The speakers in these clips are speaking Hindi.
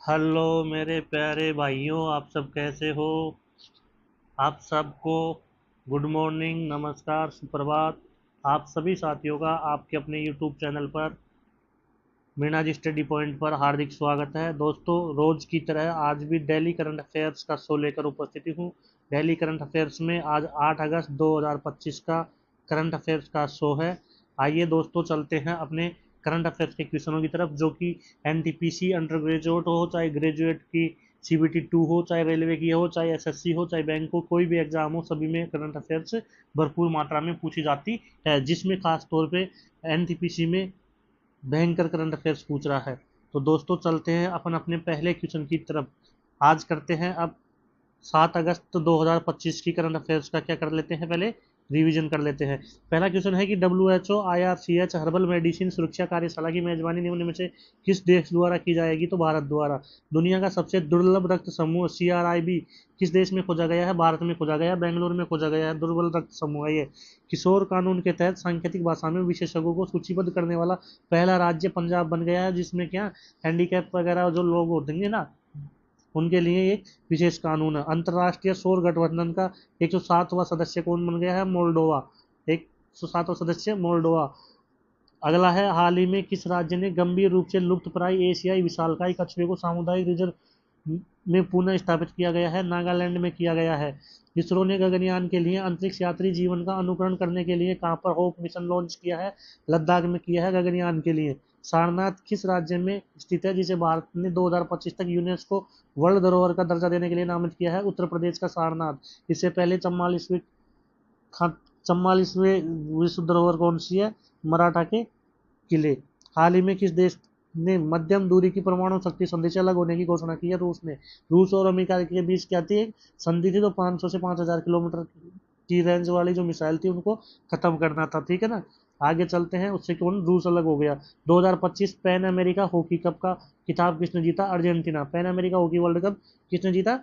हेलो मेरे प्यारे भाइयों, आप सब कैसे हो। आप सबको गुड मॉर्निंग, नमस्कार, सुप्रभात। आप सभी साथियों का आपके अपने यूट्यूब चैनल पर मीना जी स्टडी पॉइंट पर हार्दिक स्वागत है। दोस्तों, रोज की तरह आज भी डेली करंट अफेयर्स का शो लेकर उपस्थित हूँ। डेली करंट अफेयर्स में आज 8 अगस्त 2025 का करंट अफेयर्स का शो है। आइए दोस्तों, चलते हैं अपने करंट अफेयर्स के क्वेश्चनों की तरफ, जो कि एनटीपीसी अंडर ग्रेजुएट हो, चाहे ग्रेजुएट की सीबीटी 2 हो, चाहे रेलवे की हो, चाहे एसएससी हो, चाहे बैंक हो, कोई भी एग्जाम हो, सभी में करंट अफेयर्स भरपूर मात्रा में पूछी जाती है, जिसमें खास तौर पे एनटीपीसी में भयंकर करंट अफेयर्स पूछ रहा है। तो दोस्तों, चलते हैं अपन अपने पहले क्वेश्चन की तरफ। आज करते हैं अब 7 अगस्त 2025 की करंट अफेयर्स का क्या कर लेते हैं, पहले रिवीजन कर लेते हैं। पहला क्वेश्चन है कि WHO IRCH हर्बल मेडिसिन सुरक्षा कार्यशाला की मेजबानी निम्न में से किस देश द्वारा की जाएगी? तो भारत द्वारा। दुनिया का सबसे दुर्लभ रक्त समूह CRIB किस देश में खोजा गया है? भारत में खोजा गया है, बेंगलुरु में खोजा गया है। दुर्बल रक्त समूह है ये। किशोर कानून के तहत सांकेतिक भाषा में विशेषज्ञों को सूचीबद्ध करने वाला पहला राज्य पंजाब बन गया है, जिसमें क्या हैंडीकैप वगैरह जो लोग होते हैं ना, उनके लिए एक विशेष कानून है। अंतर्राष्ट्रीय सौर गठबंधन का 107वां सदस्य कौन बन गया है? मोल्डोवा। 107वां सदस्य मोल्डोवा। अगला है, हाल ही में किस राज्य ने गंभीर रूप से लुप्तप्राय एशियाई विशालकाय कछुए को सामुदायिक रिजर्व में पुनः स्थापित किया गया है? नागालैंड में किया गया है। इसरो ने गगनयान के लिए अंतरिक्ष यात्री जीवन का अनुकरण करने के लिए कहां पर होप मिशन लॉन्च किया है? लद्दाख में किया है गगनयान के लिए। सारनाथ किस राज्य में स्थित है, जिसे भारत ने 2025 तक यूनेस्को वर्ल्ड धरोहर का दर्जा देने के लिए नामित किया है? उत्तर प्रदेश का सारनाथ। इससे पहले 44वें विश्व धरोहर कौन सी है? मराठा के किले। हाल ही में किस देश ने मध्यम दूरी की परमाणु शक्ति संधि से अलग होने की घोषणा की है? रूस ने। रूस और अमेरिका के बीच क्या थी? एक संधि थी, तो 500 से 5000 किलोमीटर की रेंज वाली जो मिसाइल थी उनको खत्म करना था, ठीक है ना। आगे चलते हैं, उससे कौन रूस अलग हो गया। 2025 पैन अमेरिका हॉकी कप का खिताब किसने जीता? Argentina. Pan America hockey world cup किसने जीता?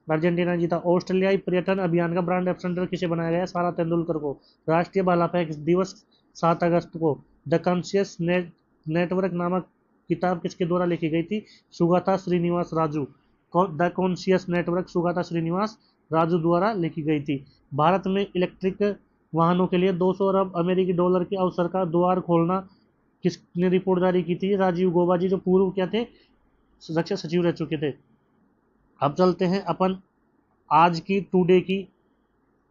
अर्जेंटीना जीता। ऑस्ट्रेलियाई पर्यटन अभियान का ब्रांड एम्बेसडर किसे बनाया गया? सारा तेंदुलकर को। राष्ट्रीय भाला फेंक दिवस 7 अगस्त को। द कॉन्शियस नेटवर्क नामक किताब किसके द्वारा लिखी गई थी? Sugata Srinivas Raju. The conscious network Sugata Srinivas Raju द्वारा लिखी गई थी। भारत में इलेक्ट्रिक वाहनों के लिए 200 अरब अमेरिकी डॉलर के अवसर का द्वार खोलना किसने रिपोर्ट जारी की थी? राजीव गौबा जी, जो पूर्व क्या थे, रक्षा सचिव रह चुके थे। अब चलते हैं अपन आज की टुडे की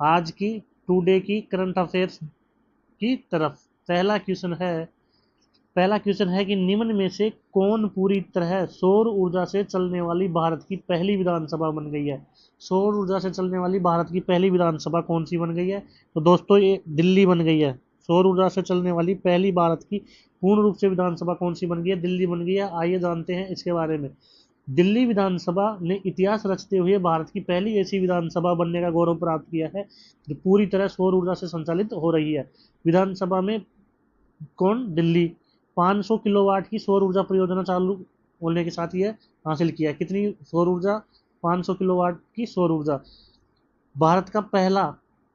आज की टुडे की करंट अफेयर्स की तरफ। पहला क्वेश्चन है पहला क्वेश्चन है कि निम्न में से कौन पूरी तरह सौर ऊर्जा से चलने वाली भारत की पहली विधानसभा बन गई है? सौर ऊर्जा से चलने वाली भारत की पहली विधानसभा कौन सी बन गई है? तो दोस्तों, ये दिल्ली बन गई है। सौर ऊर्जा से चलने वाली पहली भारत की पूर्ण रूप से विधानसभा कौन सी बन गई है? दिल्ली बन गई है। आइए जानते हैं इसके बारे में। दिल्ली विधानसभा ने इतिहास रचते हुए भारत की पहली ऐसी विधानसभा बनने का गौरव प्राप्त किया है जो पूरी तरह सौर ऊर्जा से संचालित हो रही है। विधानसभा में कौन? दिल्ली। 500 किलोवाट की सौर ऊर्जा परियोजना चालू होने के साथ ही हासिल किया। कितनी सौर ऊर्जा? 500 किलोवाट की सौर ऊर्जा। भारत का पहला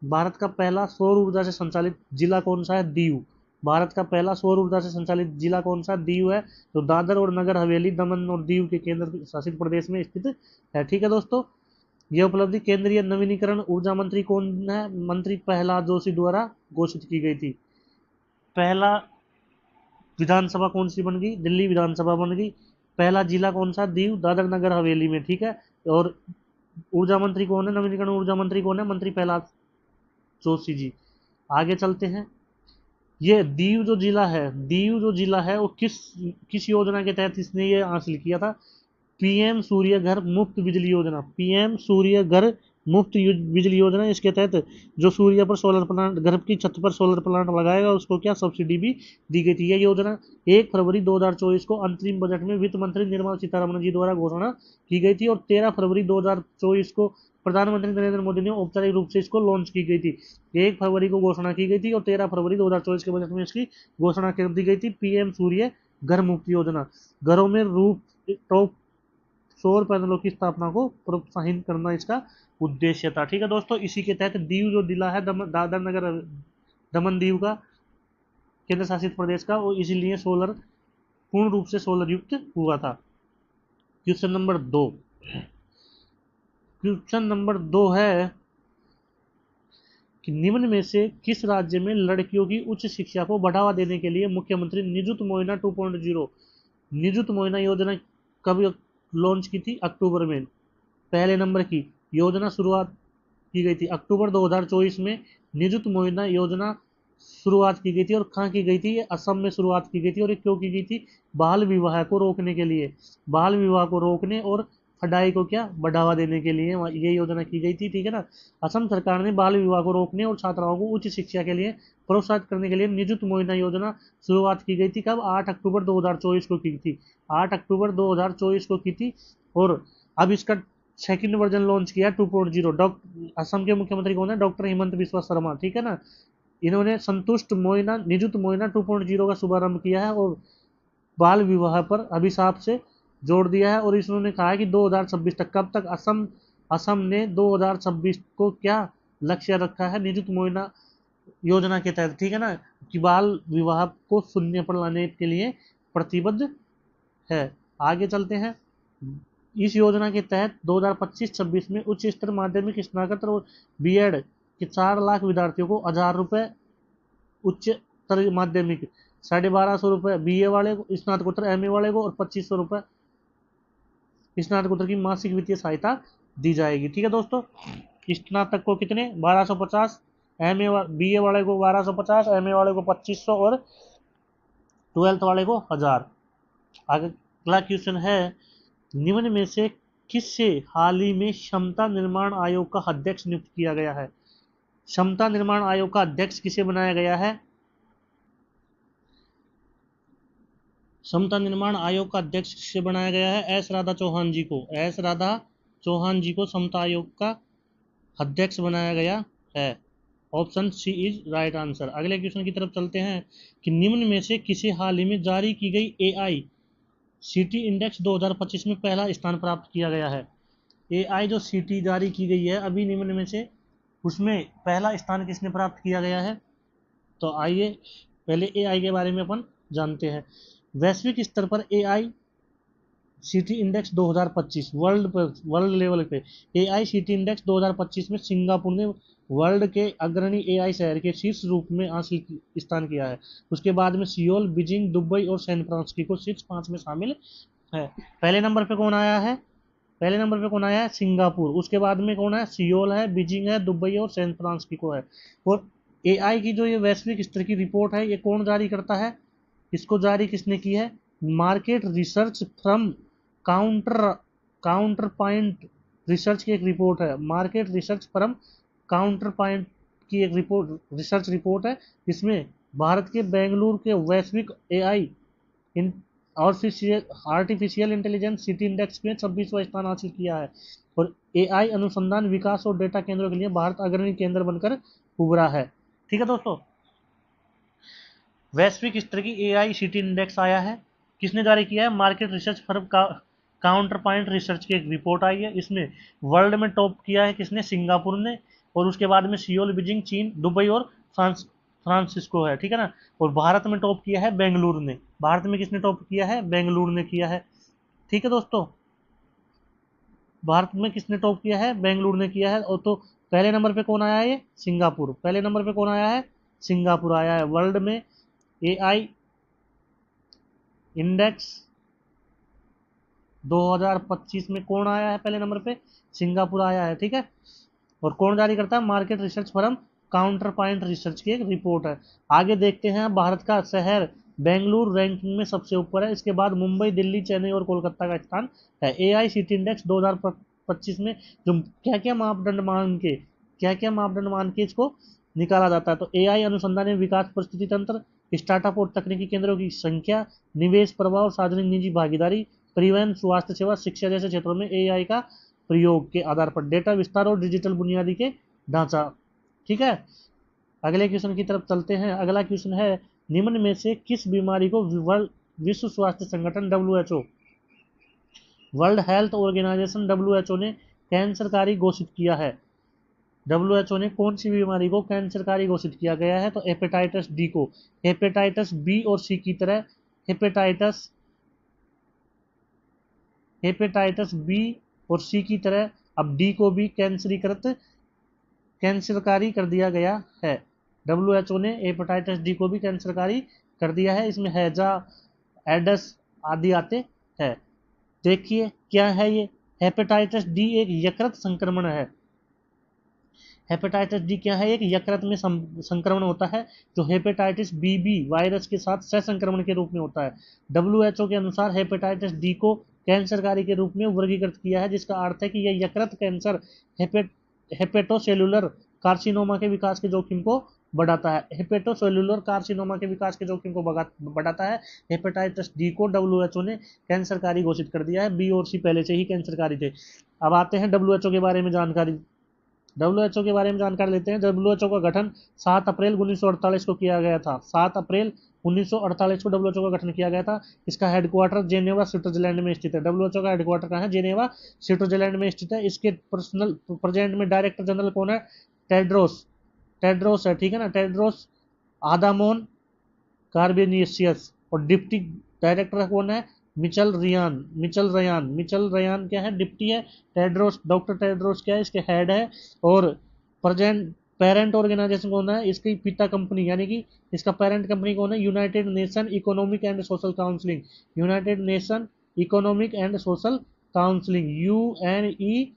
भारत का पहला सौर ऊर्जा से संचालित जिला कौन सा है? दीव। भारत का पहला सौर ऊर्जा से संचालित जिला कौन सा? दीव है। तो दादर और नगर हवेली, दमन और दीव के केंद्र शासित प्रदेश में स्थित है, ठीक है दोस्तों। यह उपलब्धि केंद्रीय नवीनीकरण ऊर्जा मंत्री कौन है? मंत्री प्रहलाद जोशी द्वारा घोषित की गई थी। पहला विधानसभा कौन सी बन गई? दिल्ली विधानसभा बन गई। पहला जिला कौन सा? दीव, दादर नगर हवेली में, ठीक है। और ऊर्जा मंत्री कौन है? नवीनीकरण ऊर्जा मंत्री कौन है? मंत्री प्रहलाद जोशी जी। आगे चलते हैं। ये दीव जो जिला है वो किस किस योजना के तहत इसने ये हासिल किया था? पीएम सूर्य घर मुफ्त बिजली योजना। पीएम सूर्य घर मुफ्त बिजली योजना, इसके तहत जो सूर्य पर सोलर प्लांट, घर की छत पर सोलर प्लांट लगाएगा उसको क्या सब्सिडी भी दी गई थी। यह योजना 1 फरवरी 2024 को अंतरिम बजट में वित्त मंत्री निर्मला सीतारमण जी द्वारा घोषणा की गई थी, और 13 फरवरी 2024 को प्रधानमंत्री नरेंद्र मोदी ने औपचारिक रूप से इसको लॉन्च की गई थी। 1 फरवरी को घोषणा की गई थी और 13 फरवरी 2024 के बजट में इसकी घोषणा कर दी गई थी। पीएम सूर्य घर मुफ्त योजना घरों में रूफ टॉप सौर पैनलों की स्थापना को प्रोत्साहित करना इसका उद्देश्य था, ठीक है दोस्तों। इसी के तहत दीव जो जिला है, दादर नगर दमन दीव का केंद्र शासित प्रदेश का, वो इसीलिए सोलर पूर्ण रूप से सोलर युक्त हुआ था। Question number 2। क्वेश्चन नंबर 2 है कि निम्न में से किस राज्य में लड़कियों की उच्च शिक्षा को बढ़ावा देने के लिए मुख्यमंत्री निजुत मोइना 2.0 निजुत मोइना योजना कब लॉन्च की थी? अक्टूबर में। पहले नंबर की योजना शुरुआत की गई थी अक्टूबर 2024 में। निजुत मोइना योजना शुरुआत की गई थी और कहाँ की गई थी? ये असम में शुरुआत की गई थी। और ये क्यों की गई थी? बाल विवाह को रोकने के लिए। बाल विवाह को रोकने और पढ़ाई को क्या बढ़ावा देने के लिए ये योजना की गई थी, ठीक है ना। असम सरकार ने बाल विवाह को रोकने और छात्राओं को उच्च शिक्षा के लिए प्रोत्साहित करने के लिए निजुत मोइना योजना शुरुआत की गई थी। कब? 8 अक्टूबर 2024 को की थी। 8 अक्टूबर 2024 को की थी। और अब इसका सेकंड वर्जन लॉन्च किया 2.0। डॉक्टर असम के मुख्यमंत्री कौन है? डॉक्टर हिमंत बिस्वा शर्मा, ठीक है ना। इन्होंने संतुष्ट मोइना निजुत मोइना 2.0 का शुभारंभ किया है और बाल विवाह पर अभिशाप से जोड़ दिया है। और इन्होंने कहा है कि 2026 तक, कब तक? असम असम ने 2026 को क्या लक्ष्य रखा है निजुत मोइना योजना के तहत, ठीक है ना, कि बाल विवाह को शून्य पर लाने के लिए प्रतिबद्ध है। आगे चलते हैं। इस योजना के तहत 2025-26 में उच्च स्तर माध्यमिक, स्नातक और बीएड के 4 लाख विद्यार्थियों को 1,000 रुपये उच्चतर माध्यमिक, 1,250 रुपये बीए वाले को, स्नातकोत्तर एमए वाले को और 2,500 रुपये स्नातकोत्तर की मासिक वित्तीय सहायता दी जाएगी, ठीक है दोस्तों। स्नातक को कितने? 1,250, एमए बीए वाले को 1,250, एमए वाले को 2,500 और 12th वाले को 1,000। अगला क्वेश्चन है, निम्न में से किससे हाल ही में क्षमता निर्माण आयोग का अध्यक्ष नियुक्त किया गया है? क्षमता निर्माण आयोग का अध्यक्ष किसे बनाया गया है? क्षमता निर्माण आयोग का अध्यक्ष किसे बनाया गया है? एस राधा चौहान जी को। एस राधा चौहान जी को क्षमता आयोग का अध्यक्ष बनाया गया है। Option C is right answer. अगले क्वेश्चन की तरफ चलते हैं कि निम्न में से किसे हाल ही में जारी की गई एआई सिटी इंडेक्स 2025 में पहला स्थान प्राप्त किया गया है? एआई जो सिटी जारी की गई है अभी, निम्न में से उसमें पहला स्थान किसने प्राप्त किया गया है? तो आइए पहले एआई के बारे में अपन जानते हैं। वैश्विक स्तर पर AI city index 2025 world level पे एआई सिटी इंडेक्स 2025 में सिंगापुर ने वर्ल्ड के अग्रणी एआई शहर के शीर्ष रूप में हासिल स्थान किया है। उसके बाद में सियोल, बीजिंग, दुबई और सैन फ्रांसिस्को शीर्ष 5 में शामिल है। पहले नंबर पे कौन आया है? पहले नंबर पे कौन आया है? सिंगापुर। उसके बाद में कौन है? सियोल है, बीजिंग है, दुबई और सैन फ्रांसिस्को है। और एआई की जो ये वैश्विक स्तर की रिपोर्ट है ये कौन जारी करता है? इसको जारी किसने की है? Market research from counter counter point research की एक रिपोर्ट है। Market research from counter point की एक रिपोर्ट, रिसर्च रिपोर्ट है। इसमें भारत के बेंगलुरु के वैश्विक AI artificial intelligence city index में 26वां स्थान हासिल किया है। और एआई अनुसंधान, विकास और डेटा केंद्रों के लिए भारत अग्रणी केंद्र बनकर उभरा है, ठीक है दोस्तों। वैश्विक स्तर की एआई सिटी इंडेक्स आया है, किसने जारी किया है? मार्केट रिसर्च फर्म का काउंटर पॉइंट रिसर्च की एक रिपोर्ट आई है। इसमें वर्ल्ड में टॉप किया है किसने? सिंगापुर ने। और उसके बाद में सियोल, बीजिंग, चीन, दुबई और फ्रांसिस्को है, ठीक है ना। और भारत में टॉप किया है बेंगलुरु ने। भारत में किसने टॉप किया है? बेंगलुरु ने किया है, ठीक है दोस्तों। भारत में किसने टॉप किया है? बेंगलुरु ने किया है। और तो पहले नंबर पे कौन आया है? ये सिंगापुर। पहले नंबर पे कौन आया है? सिंगापुर आया है। वर्ल्ड में एआई इंडेक्स 2025 में कौन आया है पहले नंबर पे? सिंगापुर आया है, ठीक है। और कौन जारी करता है? Market research firm counter point research की एक रिपोर्ट है। आगे देखते हैं, भारत का शहर बेंगलुरु रैंकिंग में सबसे ऊपर है। इसके बाद मुंबई, दिल्ली, चेन्नई और कोलकाता का स्थान है। एआई सिटी इंडेक्स 2025 में जो क्या क्या मापदंड मान के इसको निकाला जाता है? तो एआई अनुसंधान एवं विकास, परिस्थिति तंत्र, स्टार्टअप और तकनीकी केंद्रों की संख्या, निवेश प्रभाव, सार्वजनिक निजी भागीदारी, परिवहन, स्वास्थ्य सेवा, शिक्षा जैसे क्षेत्रों में एआई का प्रयोग के आधार पर डेटा विस्तार और डिजिटल बुनियादी के ढांचा, ठीक है। अगले क्वेश्चन की तरफ चलते हैं। अगला क्वेश्चन है, निम्न में से किस बीमारी को विश्व स्वास्थ्य संगठन WHO, world health organization WHO ने कैंसरकारी घोषित किया है? WHO ने कौन सी बीमारी को कैंसरकारी घोषित किया गया है? तो हेपेटाइटिस डी को। हेपेटाइटिस बी और सी की तरह हेपेटाइटिस हेपेटाइटिस बी और सी की तरह अब डी को भी कैंसरकारी कर दिया गया है। WHO ने हेपेटाइटिस डी को भी कैंसरकारी कर दिया है। इसमें हैजा, एडस आदि आते हैं। देखिए क्या है ये, हेपेटाइटिस डी एक यकृत संक्रमण है। हेपेटाइटिस डी क्या है, एक यकृत में संक्रमण होता है जो हेपेटाइटिस बी वायरस के साथ सह संक्रमण के रूप में होता है। WHO के अनुसार हेपेटाइटिस डी को कैंसरकारी के रूप में वर्गीकृत किया है, जिसका अर्थ है कि यह यकृत कैंसर हेपेटोसेलुलर कार्सिनोमा के विकास के जोखिम को बढ़ाता है। हेपेटोसेलुलर कार्सिनोमा के विकास के जोखिम को बढ़ाता है। हेपेटाइटिस डी को WHO ने कैंसरकारी घोषित कर दिया है। बी और सी पहले से ही कैंसरकारी थे। अब आते हैं WHO के बारे में जानकारी। WHO के बारे में जानकारी लेते हैं। WHO का गठन 7 अप्रैल 1948 को किया गया था। 7 अप्रैल 1948 को WHO का गठन किया गया था। इसका हेडक्वार्टर जेनेवा स्विट्जरलैंड में स्थित है। WHO का हेडक्वार्टर कहाँ है, जेनेवा स्विट्जरलैंड में स्थित है। इसके प्रेजेंट में डायरेक्टर जनरल कौन है, टेड्रोस है, ठीक है ना, टेड्रोस आदामोन कार्बेनियस। और डिप्टी डायरेक्टर कौन है, मिचल रयान क्या है, डिप्टी है। डॉक्टर टेड्रोस क्या है, इसके हेड है। और पेरेंट ऑर्गेनाइजेशन कौन है, इसकी पिता कंपनी यानी कि इसका पेरेंट कंपनी कौन है, United nation economic and social counselling. United nation economic and social counselling, UNECC,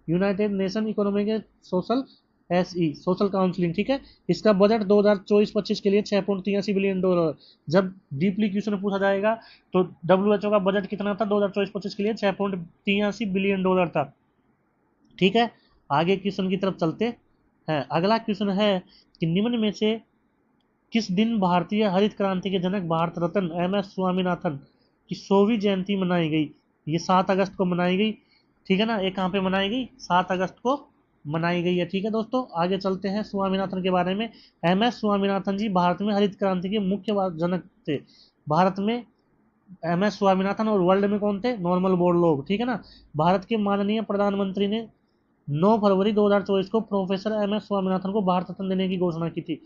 United nation economic and social social counselling, ठीक है। इसका बजट 2024-25 के लिए $6.83 बिलियन। जब डीपली क्वेश्चन पूछा जाएगा तो WHO का बजट कितना था 2024-25 के लिए, $6.83 बिलियन था, ठीक है। आगे क्वेश्चन की तरफ चलते हैं। अगला क्वेश्चन है कि निम्न में से किस दिन भारतीय हरित क्रांति के जनक भारत रत्न MS स्वामीनाथन की 100वीं जयंती मनाई गई। ये 7 अगस्त को मनाई गई, ठीक है ना। ये कहाँ पे मनाई गई, 7 अगस्त को मनाई गई है, ठीक है दोस्तों। आगे चलते हैं स्वामीनाथन के बारे में। MS स्वामीनाथन जी भारत में हरित क्रांति के मुख्य जनक थे। भारत में MS स्वामीनाथन और वर्ल्ड में कौन थे, नॉर्मल बोरलॉग, ठीक है ना। भारत के माननीय प्रधानमंत्री ने 9 फरवरी 2024 को प्रोफेसर MS स्वामीनाथन को भारत रत्न देने की घोषणा की थी।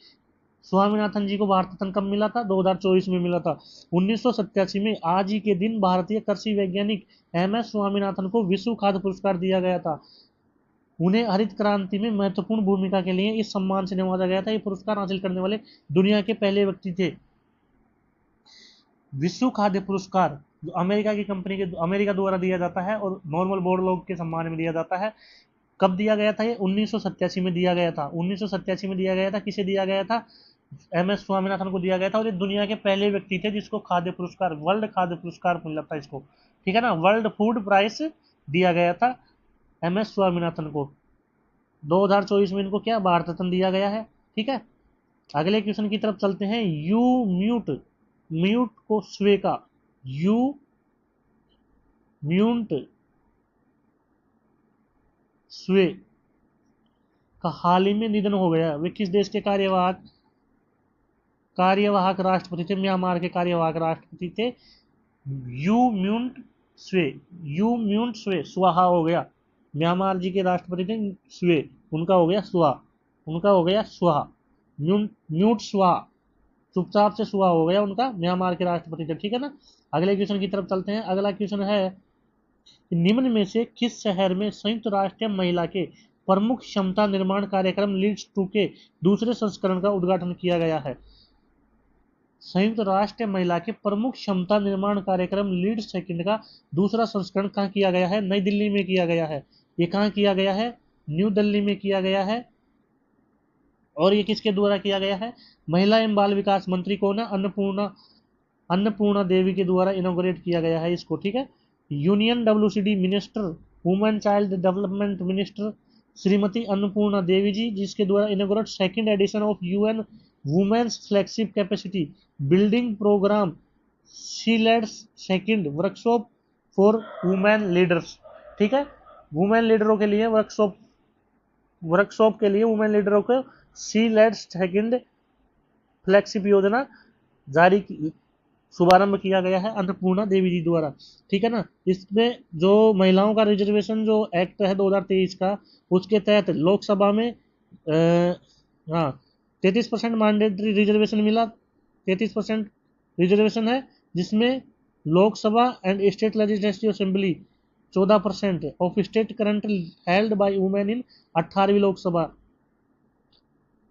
स्वामीनाथन जी को भारत रत्न कब मिला था, 2024 में मिला था। 1987 में आज ही के दिन भारतीय कृषि वैज्ञानिक MS स्वामीनाथन को विश्व खाद्य पुरस्कार दिया गया था। उन्हें हरित क्रांति में महत्वपूर्ण भूमिका के लिए इस सम्मान से नवाजा गया था। ये पुरस्कार हासिल करने वाले दुनिया के पहले व्यक्ति थे। विश्व खाद्य पुरस्कार जो अमेरिका द्वारा दिया जाता है और नॉर्मल बोरलॉग के सम्मान में दिया जाता है। कब दिया गया था ये, 1987 में दिया गया था। 1987 में दिया गया था। किसे दिया गया था, MS स्वामीनाथन को दिया गया था। और ये दुनिया के पहले व्यक्ति थे जिसको खाद्य पुरस्कार, वर्ल्ड खाद्य पुरस्कार मिला था इसको, ठीक है ना। वर्ल्ड फूड प्राइज दिया गया था MS स्वामीनाथन को। 2024 में इनको क्या, भारत रत्न दिया गया है, ठीक है। अगले क्वेश्चन की तरफ चलते हैं। म्यूट को स्वे का म्यूट स्वे का हाल ही में निधन हो गया। वे किस देश के कार्यवाहक राष्ट्रपति थे, म्यांमार के कार्यवाहक राष्ट्रपति थे। यू म्यूट स्वे स्वाहा हो गया। म्यांमार जी के राष्ट्रपति थे स्वे, उनका हो गया स्वाहा। म्यूट स्वाहा, चुपचाप से स्वाहा हो गया उनका, म्यांमार के राष्ट्रपति थे, ठीक है ना। अगले क्वेश्चन की तरफ चलते हैं। अगला क्वेश्चन है कि निम्न में से किस शहर में संयुक्त राष्ट्र महिला के प्रमुख क्षमता निर्माण कार्यक्रम लीड्स 2 के दूसरे संस्करण का उद्घाटन किया गया है। संयुक्त राष्ट्र महिला के प्रमुख क्षमता निर्माण कार्यक्रम लीड सेकंड का दूसरा संस्करण कहाँ किया गया है, नई दिल्ली में किया गया है। ये कहाँ किया गया है, न्यू दिल्ली में किया गया है। और ये किसके द्वारा किया गया है, महिला एवं बाल विकास मंत्री कौन है, अन्नपूर्णा देवी के द्वारा इनोग्रेट किया गया है इसको, ठीक है। Union WCD minister, women child development minister Shrimati Annapurna Devi ji, जिसके द्वारा inaugurate second edition of UN women's flagship capacity building programme. She leads second workshop for women leaders, ठीक है। वुमेन लीडरों के लिए वर्कशॉप के लिए वुमेन लीडरों को शी लेड्स सेकंड फ्लैगशिप योजना जारी शुभारंभ किया गया है अन्नपूर्णा देवी जी द्वारा, ठीक है ना। इसमें जो महिलाओं का रिजर्वेशन जो एक्ट है 2023 का, उसके तहत लोकसभा में 33% मैंडेटरी रिजर्वेशन मिला, 33% रिजर्वेशन है, जिसमें Lok Sabha and state legislative assembly 14% of state current held by women in 18वीं Lok Sabha.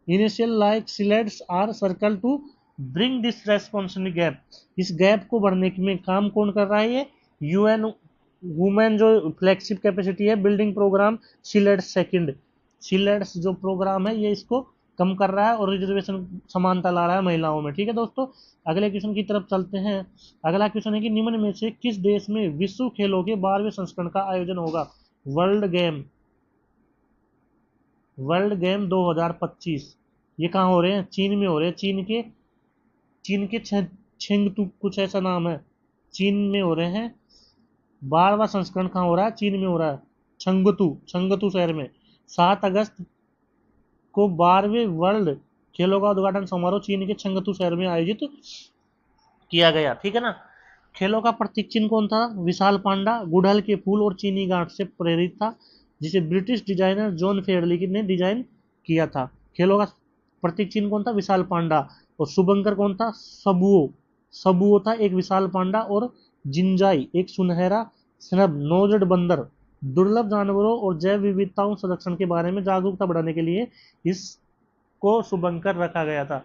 Initial like she leads are circle to bring this responsibility gap. इस गैप को बढ़ने में काम कौन कर रहा है? ये यूएन वुमेन जो फ्लैगशिप कैपेसिटी है building programme she leads second. She leads जो प्रोग्राम है ये इसको कम कर रहा है और रिजर्वेशन समानता ला रहा है महिलाओं में। ठीक है दोस्तों, अगले क्वेश्चन की तरफ चलते हैं। अगला क्वेश्चन है कि निम्न में से किस देश में विश्व खेलों के 12वें संस्करण का आयोजन होगा? World game 2025। ये कहाँ हो रहे हैं? चीन में हो रहे हैं। चीन के छिंगतू कुछ ऐसा नाम है, चीन में हो रहे हैं। 12वां संस्करण कहाँ हो रहा है? चीन में हो रहा है, छंगतू शहर में। 7 अगस्त को 12वें वर्ल्ड खेलों का उद्घाटन समारोह चीन के छंगतू शहर में आयोजित किया गया। ठीक है ना। खेलों का प्रतीक चिन्ह कौन था? विशाल पांडा गुड़हल के फूल और चीनी गांठ से प्रेरित था, जिसे ब्रिटिश डिजाइनर जॉन फेयरली ने डिजाइन किया था। खेलों का प्रतीक चिन्ह कौन था? विशाल पांडा। और शुभंकर कौन था? सबुओ। सबुओ था एक विशाल पांडा, और जिंजाई एक सुनहरा स्नब नोज्ड बंदर। दुर्लभ जानवरों और जैव विविधताओं संरक्षण के बारे में जागरूकता बढ़ाने के लिए इसको शुभंकर रखा गया था।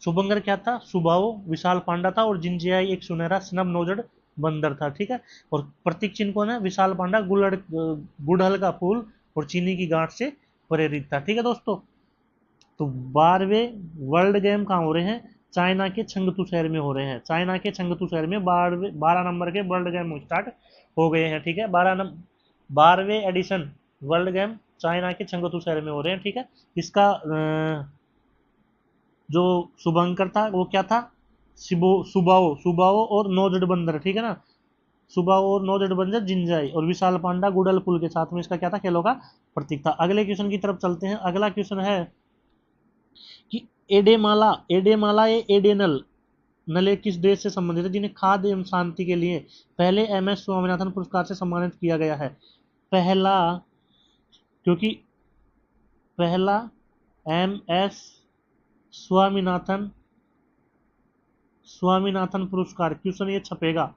शुभंकर क्या था? सुबाओ विशाल पांडा था, और जिंजियाई एक सुनहरा स्नब नोजड बंदर था। ठीक है। और प्रतीक चिन्ह कौन है? विशाल पांडा गुड़हल का फूल और चीनी की गांठ से प्रेरित था। ठीक है दोस्तों, तो 12वें वर्ल्ड गेम कहाँ हो रहे हैं? चाइना के चंगतू शहर में हो रहे हैं। चाइना के चंगतू शहर में 12 नंबर के वर्ल्ड गेम स्टार्ट हो गए हैं। ठीक है, 12वें एडिशन वर्ल्ड गेम चाइना के चंगतू शहर में हो रहे हैं। ठीक है। इसका जो शुभंकर था वो क्या था? सुबाओ सुबाओ और नौजड बंदर। ठीक है ना। सुबाओ और नौजड बंदर जिंजाई, और विशाल पांडा गुडल पुल के साथ में इसका क्या था? खेलों का प्रतीक था। अगले क्वेश्चन की तरफ चलते हैं। अगला क्वेश्चन है कि एडेमाला ए एडेनल नले किस देश से संबंधित है, जिन्हें खाद्य एवं शांति के लिए पहले एमएस स्वामीनाथन पुरस्कार से सम्मानित किया गया है? पहला, क्योंकि पहला एमएस स्वामीनाथन स्वामीनाथन पुरस्कार, क्वेश्चन ये छपेगा,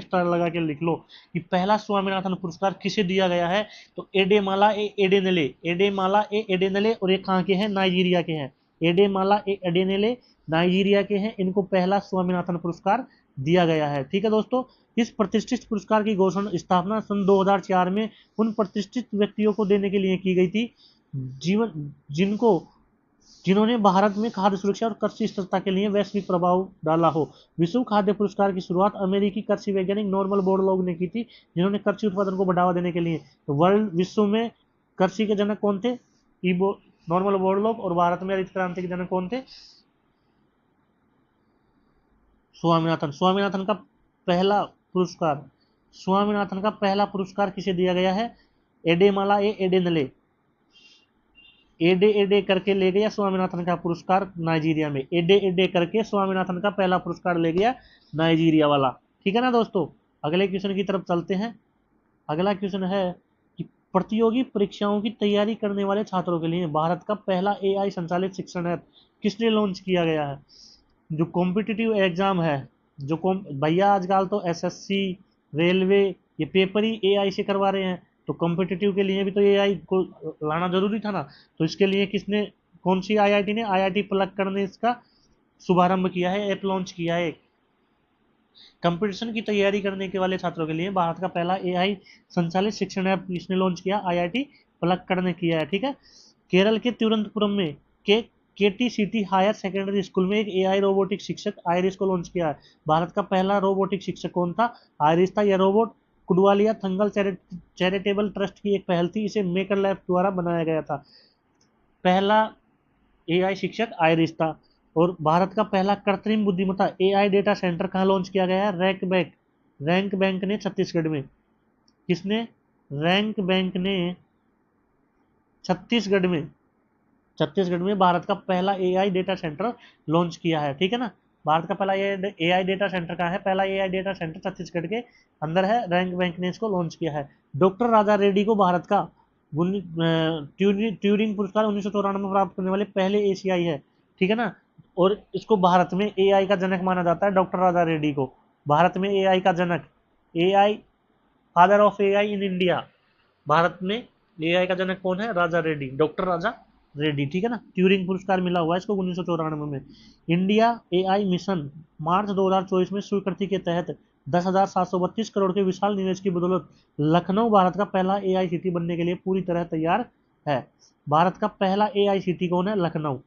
स्टार लगा के लिख लो कि पहला स्वामीनाथन पुरस्कार किसे दिया गया है? तो एडेमाला ए एडेनले, और ये कहाँ के हैं? नाइजीरिया के हैं। एडेमाला ए एडेनले नाइजीरिया के हैं। इनको पहला स्वामीनाथन पुरस्कार दिया गया है। ठीक है दोस्तों, इस प्रतिष्ठित पुरस्कार की स्थापना सन 2004 में उन प्रतिष्ठित व्यक्तियों को देने के लिए की गई थी जीवन जिनको जिन्होंने भारत में खाद्य सुरक्षा और कृषि स्थिरता के लिए वैश्विक प्रभाव डाला हो। विश्व खाद्य पुरस्कार की शुरुआत अमेरिकी कृषि वैज्ञानिक नॉर्मन बोरलॉग ने की थी, जिन्होंने कृषि उत्पादन को बढ़ावा देने के लिए वर्ल्ड विश्व में कृषि के जनक कौन थे? ईबो नॉर्मन बोरलॉग। और भारत में हरित क्रांति के जनक कौन थे? स्वामीनाथन। स्वामीनाथन का पहला पुरस्कार किसे दिया गया है? एडेमाला ए एडेनले। एडे एडे करके ले गया स्वामीनाथन का पुरस्कार नाइजीरिया में। एडे एडे करके स्वामीनाथन का पहला पुरस्कार ले गया नाइजीरिया वाला। ठीक है ना दोस्तों, अगले क्वेश्चन की तरफ चलते हैं। अगला क्वेश्चन है कि प्रतियोगी परीक्षाओं की तैयारी करने वाले छात्रों के लिए भारत का पहला एआई संचालित शिक्षण ऐप किसने लॉन्च किया गया है? जो कॉम्पिटिटिव एग्जाम है, भैया आजकल तो एसएससी, रेलवे, ये पेपर ही एआई से करवा रहे हैं, तो कॉम्पिटिटिव के लिए भी तो एआई को लाना जरूरी था ना। तो इसके लिए कौन सी आईआईटी ने, आईआईटी पलक्कड़ ने इसका शुभारंभ किया है, ऐप लॉन्च किया है। कंपटीशन की तैयारी करने के वाले छात्रों के लिए भारत का पहला एआई संचालित शिक्षण ऐप किसने लॉन्च किया? आईआईटी पलक्कड़ ने किया है। ठीक है। केरल के तिरुवनंतपुरम में केटीसीटी हायर सेकेंडरी स्कूल में एक एआई रोबोटिक शिक्षक आयरिस को लॉन्च किया है। भारत का पहला रोबोटिक शिक्षक कौन था? आयरिस था। यह रोबोट कुडवालिया थंगल चैरिटेबल ट्रस्ट की एक पहल थी। इसे मेकर लैब द्वारा बनाया गया था। पहला एआई शिक्षक आयरिस था। और भारत का पहला कृत्रिम बुद्धिमत्ता एआई डेटा सेंटर कहाँ लॉन्च किया गया है? रैंक बैंक ने छत्तीसगढ़ में। किसने? रैंक बैंक ने छत्तीसगढ़ में भारत का पहला एआई डेटा सेंटर लॉन्च किया है। ठीक है ना। भारत का पहला एआई डेटा सेंटर का है, पहला एआई डेटा सेंटर छत्तीसगढ़ के अंदर है। रैंक बैंक ने इसको लॉन्च किया है। डॉक्टर राजा रेड्डी को भारत का ट्यूरिंग पुरस्कार 1994 में प्राप्त करने वाले पहले एशियाई है। ठीक है ना। और इसको भारत में एआई का जनक माना जाता है, डॉक्टर राजा रेड्डी को। भारत में एआई का जनक, AI, father of AI in India. Bharat में एआई का जनक कौन है? राजा रेड्डी, डॉक्टर राजा रेड्डी, ठीक है ना। ट्यूरिंग पुरस्कार मिला हुआ है इसको 1994 में। इंडिया एआई मिशन मार्च 2024 में स्वीकृति के तहत 10,732 करोड़ के विशाल निवेश की बदौलत लखनऊ भारत का पहला एआई सिटी बनने के लिए पूरी तरह तैयार है। भारत का पहला एआई सिटी कौन है? लखनऊ।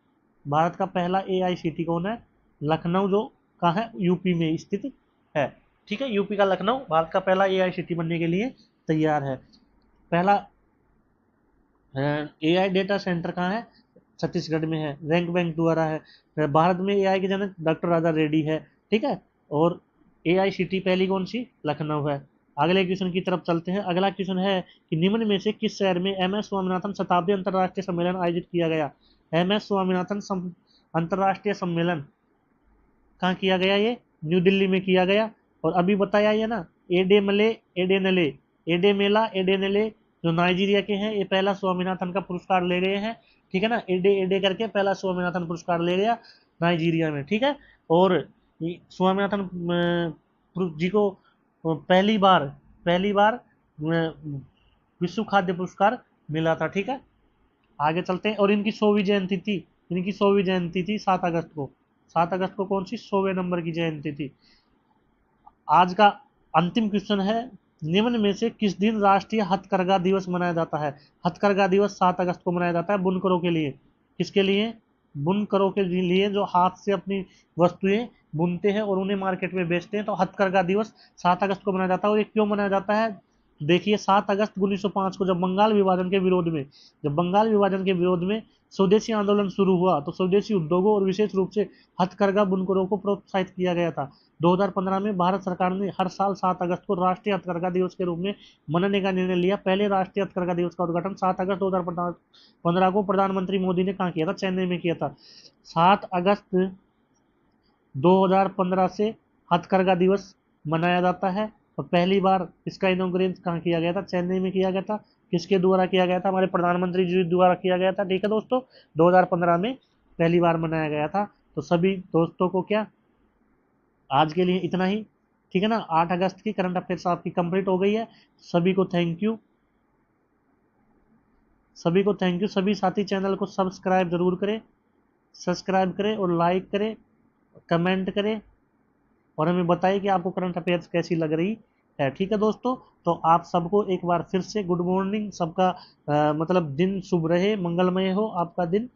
भारत का पहला एआई सिटी कौन है? लखनऊ, जो कहाँ है? यूपी में स्थित है, ठीक है। यूपी का लखनऊ भारत का पहला एआई सिटी बनने के लिए तैयार है। पहला एआई डेटा सेंटर कहाँ है? छत्तीसगढ़ में है, रैंक बैंक द्वारा है। भारत में एआई के जनक डॉक्टर राजा रेड्डी है, ठीक है। और एआई सिटी पहली कौन सी? लखनऊ है। अगले क्वेश्चन की तरफ चलते हैं। अगला क्वेश्चन है कि निम्न में से किस शहर में एम एस स्वामीनाथन शताब्दी अंतर्राष्ट्रीय सम्मेलन आयोजित किया गया? एम एस स्वामीनाथन अंतर्राष्ट्रीय सम्मेलन कहाँ किया गया? ये न्यू दिल्ली में किया गया। और अभी बताया ये ना, एडे मले, एडे नले, एडे मेला, एडे नले, जो नाइजीरिया के हैं, ये पहला स्वामीनाथन का पुरस्कार ले गए हैं, ठीक है ना। एडे एडे करके पहला स्वामीनाथन पुरस्कार ले गया नाइजीरिया में, ठीक है। और स्वामीनाथन जी को पहली बार विश्व खाद्य पुरस्कार मिला था, ठीक है। आगे चलते हैं। और इनकी 100वीं जयंती थी, इनकी 100वीं जयंती थी 7 अगस्त को। 7 अगस्त को कौन सी? 100वें नंबर की जयंती थी। आज का अंतिम क्वेश्चन है, निम्न में से किस दिन राष्ट्रीय हथकरघा दिवस मनाया जाता है? हथकरघा दिवस 7 अगस्त को मनाया जाता है बुनकरों के लिए। किसके लिए? बुनकरों के लिए, जो हाथ से अपनी वस्तुएं बुनते हैं और उन्हें मार्केट में बेचते हैं। तो हथकरघा दिवस 7 अगस्त को मनाया जाता है। और ये क्यों मनाया जाता है? देखिए, 7 अगस्त 1905 को जब बंगाल विभाजन के विरोध में, स्वदेशी आंदोलन शुरू हुआ, तो स्वदेशी उद्योगों और विशेष रूप से हथकरघा बुनकरों को प्रोत्साहित किया गया था। 2015 में भारत सरकार ने हर साल 7 अगस्त को राष्ट्रीय हथकरघा दिवस के रूप में मनाने का निर्णय लिया। पहले राष्ट्रीय हथकरघा दिवस का उद्घाटन 7 अगस्त 2015 को प्रधानमंत्री मोदी ने कहाँ किया था? चेन्नई में किया था। 7 अगस्त 2015 से हथकरघा दिवस मनाया जाता है। और पहली बार इसका इनॉग्रेशन कहाँ किया गया था? चेन्नई में किया गया था। किसके द्वारा किया गया था? हमारे प्रधानमंत्री जी द्वारा किया गया था, ठीक है दोस्तों। 2015 में पहली बार मनाया गया था। तो सभी दोस्तों को क्या, आज के लिए इतना ही, ठीक है ना। 8 अगस्त की करंट अफेयर्स आपकी कंप्लीट हो गई है। सभी को थैंक यू, सभी को थैंक यू। सभी साथी चैनल को सब्सक्राइब जरूर करें, सब्सक्राइब करें और लाइक करें, कमेंट करें, और हमें बताइए कि आपको करंट अफेयर्स कैसी लग रही है, ठीक है दोस्तों। तो आप सबको एक बार फिर से गुड मॉर्निंग। सबका मतलब दिन शुभ रहे, मंगलमय हो आपका दिन,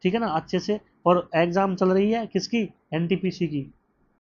ठीक है ना, अच्छे से। और एग्जाम चल रही है किसकी? एनटीपीसी की।